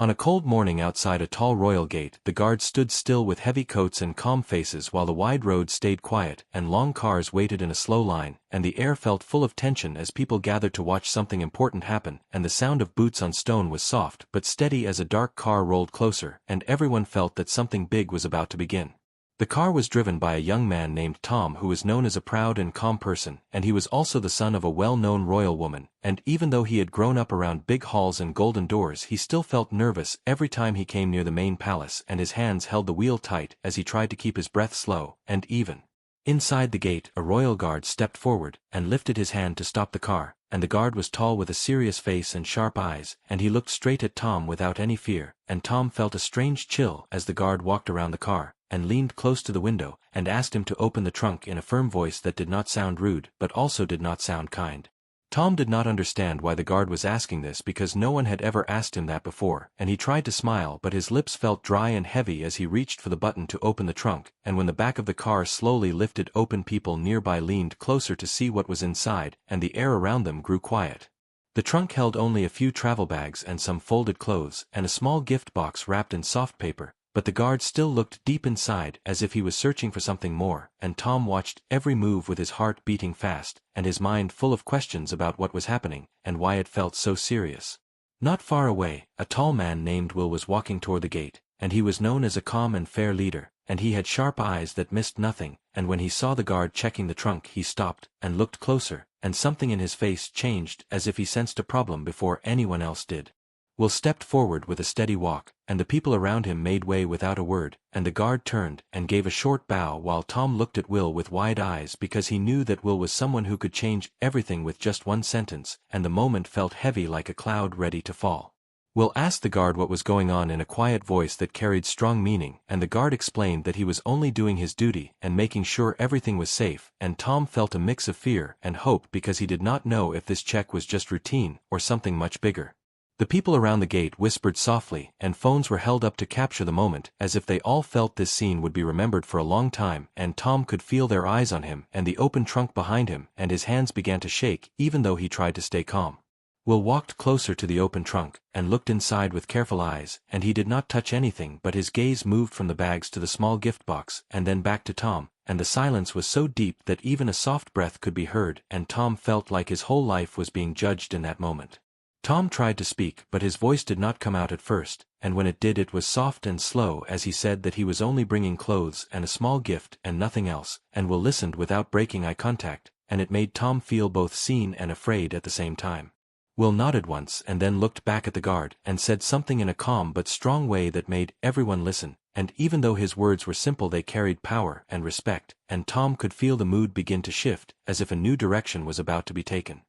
On a cold morning outside a tall royal gate, the guards stood still with heavy coats and calm faces while the wide road stayed quiet, and long cars waited in a slow line, and the air felt full of tension as people gathered to watch something important happen, and the sound of boots on stone was soft but steady as a dark car rolled closer, and everyone felt that something big was about to begin. The car was driven by a young man named Tom, who was known as a proud and calm person, and he was also the son of a well-known royal woman, and even though he had grown up around big halls and golden doors, he still felt nervous every time he came near the main palace, and his hands held the wheel tight as he tried to keep his breath slow and even. Inside the gate, a royal guard stepped forward and lifted his hand to stop the car, and the guard was tall with a serious face and sharp eyes, and he looked straight at Tom without any fear, and Tom felt a strange chill as the guard walked around the car and leaned close to the window, and asked him to open the trunk in a firm voice that did not sound rude but also did not sound kind. Tom did not understand why the guard was asking this because no one had ever asked him that before, and he tried to smile but his lips felt dry and heavy as he reached for the button to open the trunk, and when the back of the car slowly lifted open, people nearby leaned closer to see what was inside, and the air around them grew quiet. The trunk held only a few travel bags and some folded clothes, and a small gift box wrapped in soft paper. But the guard still looked deep inside as if he was searching for something more, and Tom watched every move with his heart beating fast, and his mind full of questions about what was happening, and why it felt so serious. Not far away, a tall man named Will was walking toward the gate, and he was known as a calm and fair leader, and he had sharp eyes that missed nothing, and when he saw the guard checking the trunk he stopped, and looked closer, and something in his face changed as if he sensed a problem before anyone else did. Will stepped forward with a steady walk, and the people around him made way without a word, and the guard turned and gave a short bow while Tom looked at Will with wide eyes because he knew that Will was someone who could change everything with just one sentence, and the moment felt heavy like a cloud ready to fall. Will asked the guard what was going on in a quiet voice that carried strong meaning, and the guard explained that he was only doing his duty and making sure everything was safe, and Tom felt a mix of fear and hope because he did not know if this check was just routine or something much bigger. The people around the gate whispered softly, and phones were held up to capture the moment, as if they all felt this scene would be remembered for a long time, and Tom could feel their eyes on him and the open trunk behind him, and his hands began to shake even though he tried to stay calm. Will walked closer to the open trunk, and looked inside with careful eyes, and he did not touch anything but his gaze moved from the bags to the small gift box, and then back to Tom, and the silence was so deep that even a soft breath could be heard, and Tom felt like his whole life was being judged in that moment. Tom tried to speak but his voice did not come out at first, and when it did it was soft and slow as he said that he was only bringing clothes and a small gift and nothing else, and Will listened without breaking eye contact, and it made Tom feel both seen and afraid at the same time. Will nodded once and then looked back at the guard and said something in a calm but strong way that made everyone listen, and even though his words were simple they carried power and respect, and Tom could feel the mood begin to shift, as if a new direction was about to be taken.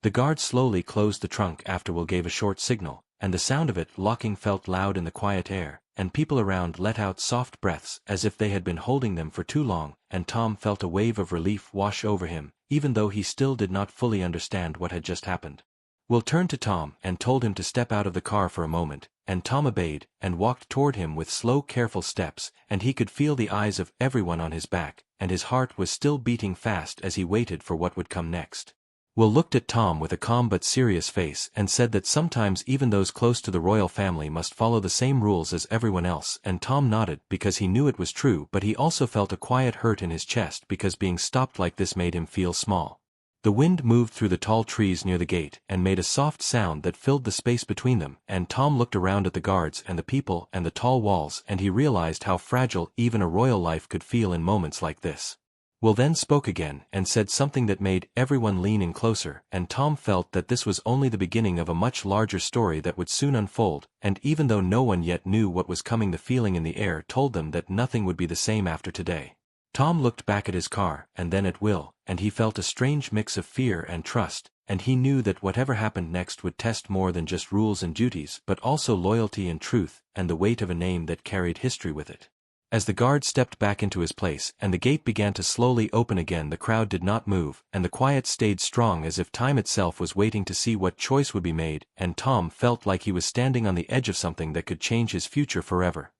The guard slowly closed the trunk after Will gave a short signal, and the sound of it locking felt loud in the quiet air, and people around let out soft breaths as if they had been holding them for too long, and Tom felt a wave of relief wash over him, even though he still did not fully understand what had just happened. Will turned to Tom and told him to step out of the car for a moment, and Tom obeyed and walked toward him with slow careful steps, and he could feel the eyes of everyone on his back, and his heart was still beating fast as he waited for what would come next. Will looked at Tom with a calm but serious face and said that sometimes even those close to the royal family must follow the same rules as everyone else, and Tom nodded because he knew it was true, but he also felt a quiet hurt in his chest because being stopped like this made him feel small. The wind moved through the tall trees near the gate and made a soft sound that filled the space between them, and Tom looked around at the guards and the people and the tall walls, and he realized how fragile even a royal life could feel in moments like this. Will then spoke again and said something that made everyone lean in closer, and Tom felt that this was only the beginning of a much larger story that would soon unfold, and even though no one yet knew what was coming, the feeling in the air told them that nothing would be the same after today. Tom looked back at his car and then at Will, and he felt a strange mix of fear and trust, and he knew that whatever happened next would test more than just rules and duties but also loyalty and truth, and the weight of a name that carried history with it. As the guard stepped back into his place and the gate began to slowly open again, the crowd did not move, and the quiet stayed strong as if time itself was waiting to see what choice would be made, and Tom felt like he was standing on the edge of something that could change his future forever.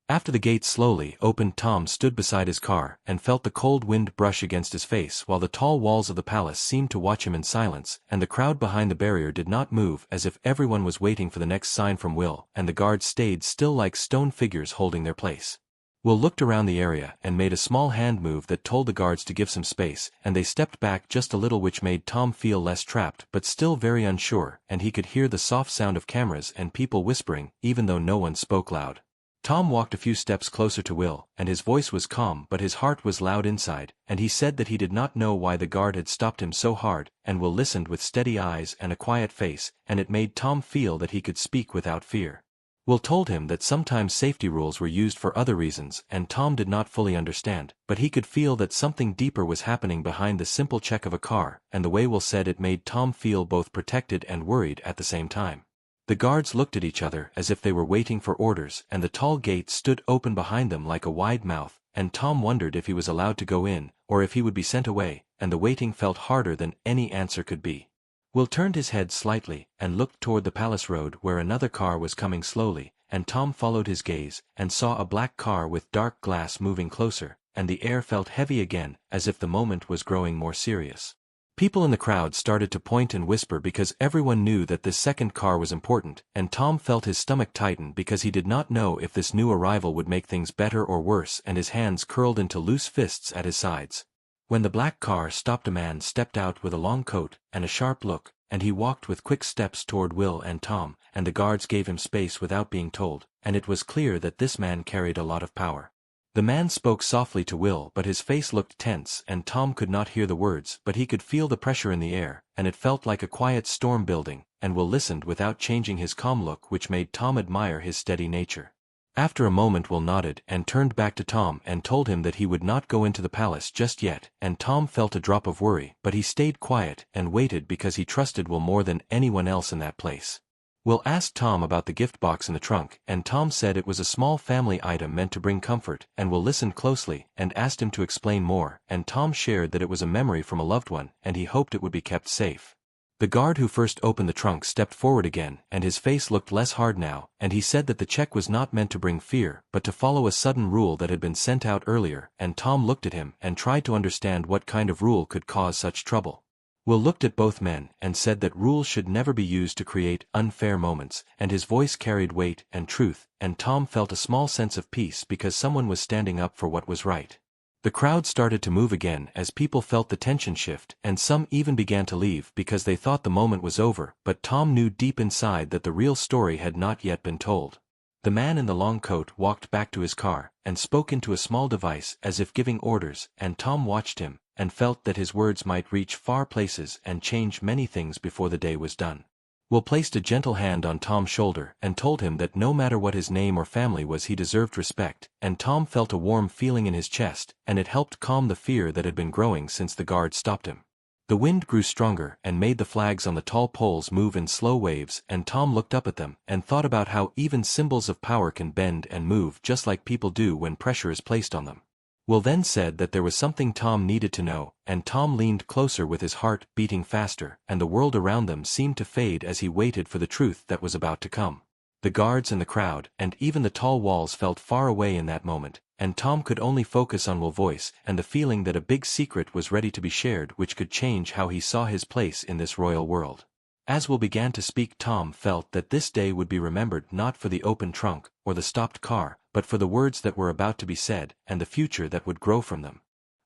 After the gate slowly opened, Tom stood beside his car and felt the cold wind brush against his face while the tall walls of the palace seemed to watch him in silence, and the crowd behind the barrier did not move, as if everyone was waiting for the next sign from Will, and the guards stayed still like stone figures holding their place. Will looked around the area and made a small hand move that told the guards to give some space, and they stepped back just a little, which made Tom feel less trapped but still very unsure, and he could hear the soft sound of cameras and people whispering, even though no one spoke loud. Tom walked a few steps closer to Will, and his voice was calm but his heart was loud inside, and he said that he did not know why the guard had stopped him so hard, and Will listened with steady eyes and a quiet face, and it made Tom feel that he could speak without fear. Will told him that sometimes safety rules were used for other reasons, and Tom did not fully understand, but he could feel that something deeper was happening behind the simple check of a car, and the way Will said it made Tom feel both protected and worried at the same time. The guards looked at each other as if they were waiting for orders, and the tall gate stood open behind them like a wide mouth, and Tom wondered if he was allowed to go in, or if he would be sent away, and the waiting felt harder than any answer could be. Will turned his head slightly and looked toward the palace road where another car was coming slowly, and Tom followed his gaze and saw a black car with dark glass moving closer, and the air felt heavy again, as if the moment was growing more serious. People in the crowd started to point and whisper because everyone knew that this second car was important, and Tom felt his stomach tighten because he did not know if this new arrival would make things better or worse, and his hands curled into loose fists at his sides. When the black car stopped, a man stepped out with a long coat and a sharp look, and he walked with quick steps toward Will and Tom, and the guards gave him space without being told, and it was clear that this man carried a lot of power. The man spoke softly to Will, but his face looked tense, and Tom could not hear the words, but he could feel the pressure in the air, and it felt like a quiet storm building, and Will listened without changing his calm look, which made Tom admire his steady nature. After a moment, Will nodded and turned back to Tom and told him that he would not go into the palace just yet, and Tom felt a drop of worry, but he stayed quiet and waited because he trusted Will more than anyone else in that place. Will asked Tom about the gift box in the trunk, and Tom said it was a small family item meant to bring comfort, and Will listened closely and asked him to explain more, and Tom shared that it was a memory from a loved one, and he hoped it would be kept safe. The guard who first opened the trunk stepped forward again, and his face looked less hard now, and he said that the check was not meant to bring fear, but to follow a sudden rule that had been sent out earlier, and Tom looked at him and tried to understand what kind of rule could cause such trouble. Will looked at both men and said that rules should never be used to create unfair moments, and his voice carried weight and truth, and Tom felt a small sense of peace because someone was standing up for what was right. The crowd started to move again as people felt the tension shift, and some even began to leave because they thought the moment was over, but Tom knew deep inside that the real story had not yet been told. The man in the long coat walked back to his car and spoke into a small device as if giving orders, and Tom watched him and felt that his words might reach far places and change many things before the day was done. Will placed a gentle hand on Tom's shoulder and told him that no matter what his name or family was, he deserved respect, and Tom felt a warm feeling in his chest, and it helped calm the fear that had been growing since the guard stopped him. The wind grew stronger and made the flags on the tall poles move in slow waves, and Tom looked up at them and thought about how even symbols of power can bend and move just like people do when pressure is placed on them. Will then said that there was something Tom needed to know, and Tom leaned closer with his heart beating faster, and the world around them seemed to fade as he waited for the truth that was about to come. The guards and the crowd, and even the tall walls felt far away in that moment, and Tom could only focus on Will's voice and the feeling that a big secret was ready to be shared which could change how he saw his place in this royal world. As Will began to speak, Tom felt that this day would be remembered not for the open trunk or the stopped car, but for the words that were about to be said and the future that would grow from them.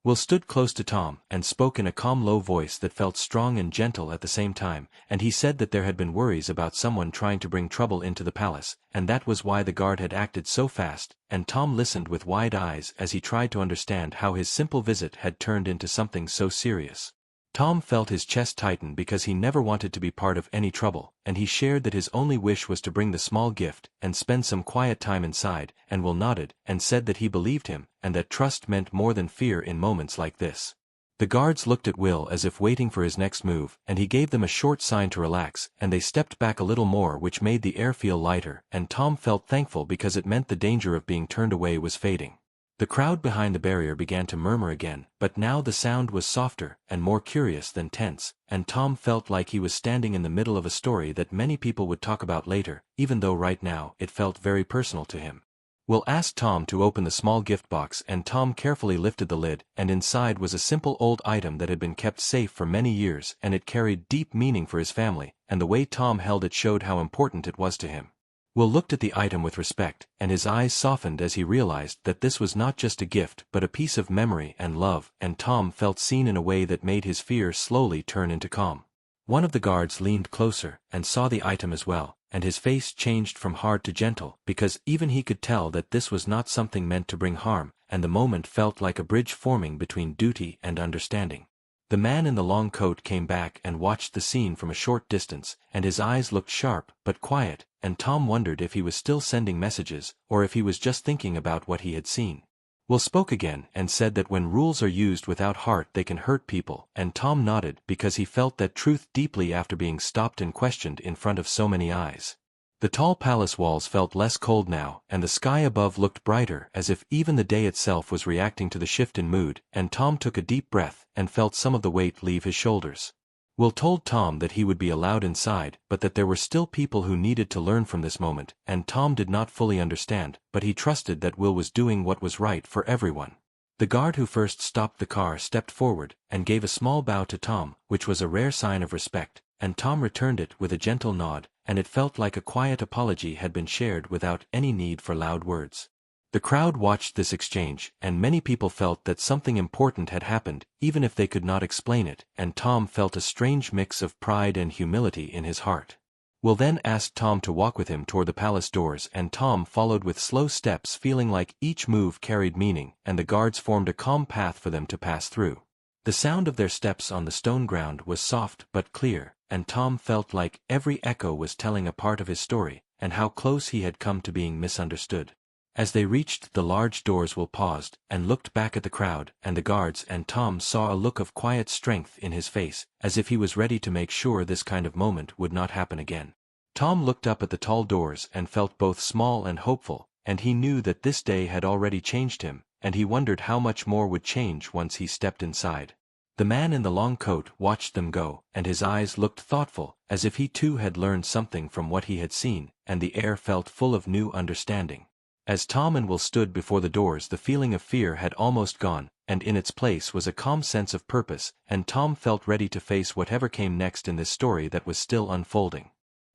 Will stood close to Tom and spoke in a calm, low voice that felt strong and gentle at the same time, and he said that there had been worries about someone trying to bring trouble into the palace, and that was why the guard had acted so fast, and Tom listened with wide eyes as he tried to understand how his simple visit had turned into something so serious. Tom felt his chest tighten because he never wanted to be part of any trouble, and he shared that his only wish was to bring the small gift and spend some quiet time inside, and Will nodded and said that he believed him, and that trust meant more than fear in moments like this. The guards looked at Will as if waiting for his next move, and he gave them a short sign to relax, and they stepped back a little more, which made the air feel lighter, and Tom felt thankful because it meant the danger of being turned away was fading. The crowd behind the barrier began to murmur again, but now the sound was softer and more curious than tense, and Tom felt like he was standing in the middle of a story that many people would talk about later, even though right now it felt very personal to him. Will asked Tom to open the small gift box, and Tom carefully lifted the lid, and inside was a simple old item that had been kept safe for many years, and it carried deep meaning for his family, and the way Tom held it showed how important it was to him. Will looked at the item with respect, and his eyes softened as he realized that this was not just a gift but a piece of memory and love, and Tom felt seen in a way that made his fear slowly turn into calm. One of the guards leaned closer and saw the item as well, and his face changed from hard to gentle, because even he could tell that this was not something meant to bring harm, and the moment felt like a bridge forming between duty and understanding. The man in the long coat came back and watched the scene from a short distance, and his eyes looked sharp but quiet, and Tom wondered if he was still sending messages, or if he was just thinking about what he had seen. Will spoke again and said that when rules are used without heart they can hurt people, and Tom nodded because he felt that truth deeply after being stopped and questioned in front of so many eyes. The tall palace walls felt less cold now, and the sky above looked brighter, as if even the day itself was reacting to the shift in mood, and Tom took a deep breath and felt some of the weight leave his shoulders. Will told Tom that he would be allowed inside, but that there were still people who needed to learn from this moment, and Tom did not fully understand, but he trusted that Will was doing what was right for everyone. The guard who first stopped the car stepped forward and gave a small bow to Tom, which was a rare sign of respect, and Tom returned it with a gentle nod, and it felt like a quiet apology had been shared without any need for loud words. The crowd watched this exchange, and many people felt that something important had happened, even if they could not explain it, and Tom felt a strange mix of pride and humility in his heart. Will then asked Tom to walk with him toward the palace doors, and Tom followed with slow steps, feeling like each move carried meaning, and the guards formed a calm path for them to pass through. The sound of their steps on the stone ground was soft but clear, and Tom felt like every echo was telling a part of his story, and how close he had come to being misunderstood. As they reached the large doors, Will paused and looked back at the crowd and the guards, and Tom saw a look of quiet strength in his face, as if he was ready to make sure this kind of moment would not happen again. Tom looked up at the tall doors and felt both small and hopeful, and he knew that this day had already changed him, and he wondered how much more would change once he stepped inside. The man in the long coat watched them go, and his eyes looked thoughtful, as if he too had learned something from what he had seen, and the air felt full of new understanding. As Tom and Will stood before the doors, the feeling of fear had almost gone, and in its place was a calm sense of purpose, and Tom felt ready to face whatever came next in this story that was still unfolding.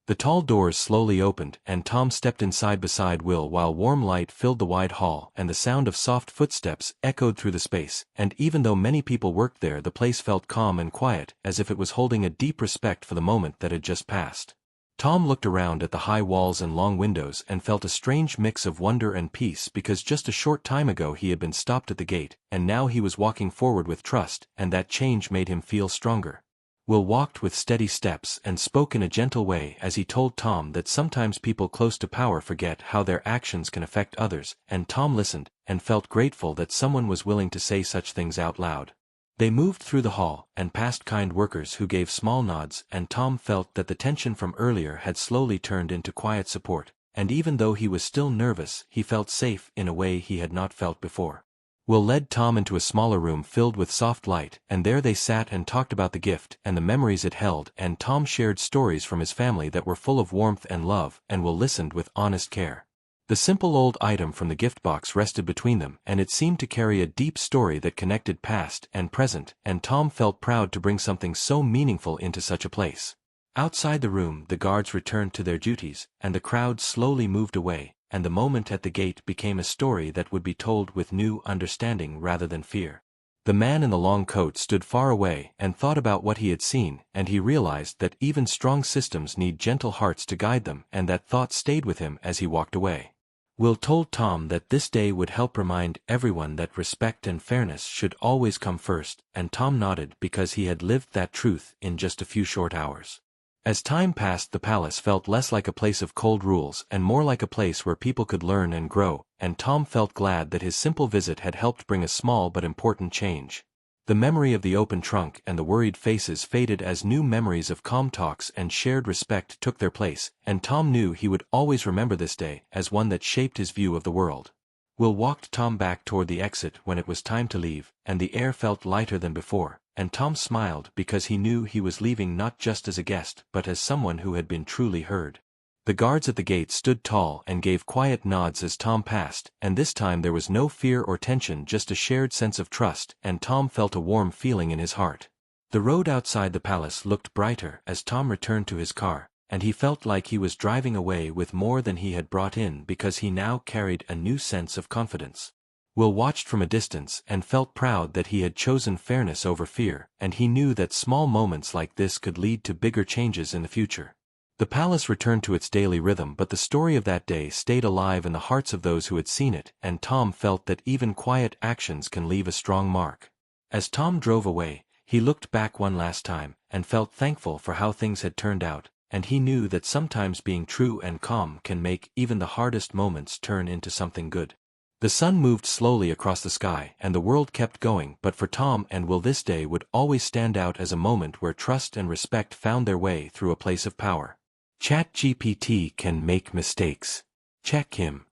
The tall doors slowly opened, and Tom stepped inside beside Will while warm light filled the wide hall and the sound of soft footsteps echoed through the space, and even though many people worked there, the place felt calm and quiet, as if it was holding a deep respect for the moment that had just passed. Tom looked around at the high walls and long windows and felt a strange mix of wonder and peace, because just a short time ago he had been stopped at the gate, and now he was walking forward with trust, and that change made him feel stronger. Will walked with steady steps and spoke in a gentle way as he told Tom that sometimes people close to power forget how their actions can affect others, and Tom listened and felt grateful that someone was willing to say such things out loud. They moved through the hall and past kind workers who gave small nods, and Tom felt that the tension from earlier had slowly turned into quiet support, and even though he was still nervous, he felt safe in a way he had not felt before. Will led Tom into a smaller room filled with soft light, and there they sat and talked about the gift and the memories it held, and Tom shared stories from his family that were full of warmth and love, and Will listened with honest care. The simple old item from the gift box rested between them, and it seemed to carry a deep story that connected past and present, and Tom felt proud to bring something so meaningful into such a place. Outside the room, the guards returned to their duties, and the crowd slowly moved away, and the moment at the gate became a story that would be told with new understanding rather than fear. The man in the long coat stood far away and thought about what he had seen, and he realized that even strong systems need gentle hearts to guide them, and that thought stayed with him as he walked away. Will told Tom that this day would help remind everyone that respect and fairness should always come first, and Tom nodded because he had lived that truth in just a few short hours. As time passed, the palace felt less like a place of cold rules and more like a place where people could learn and grow, and Tom felt glad that his simple visit had helped bring a small but important change. The memory of the open trunk and the worried faces faded as new memories of calm talks and shared respect took their place, and Tom knew he would always remember this day as one that shaped his view of the world. Will walked Tom back toward the exit when it was time to leave, and the air felt lighter than before, and Tom smiled because he knew he was leaving not just as a guest but as someone who had been truly heard. The guards at the gate stood tall and gave quiet nods as Tom passed, and this time there was no fear or tension, just a shared sense of trust, and Tom felt a warm feeling in his heart. The road outside the palace looked brighter as Tom returned to his car, and he felt like he was driving away with more than he had brought in because he now carried a new sense of confidence. Will watched from a distance and felt proud that he had chosen fairness over fear, and he knew that small moments like this could lead to bigger changes in the future. The palace returned to its daily rhythm, but the story of that day stayed alive in the hearts of those who had seen it, and Tom felt that even quiet actions can leave a strong mark. As Tom drove away, he looked back one last time, and felt thankful for how things had turned out, and he knew that sometimes being true and calm can make even the hardest moments turn into something good. The sun moved slowly across the sky, and the world kept going, but for Tom and Will this day would always stand out as a moment where trust and respect found their way through a place of power. ChatGPT can make mistakes. Check him.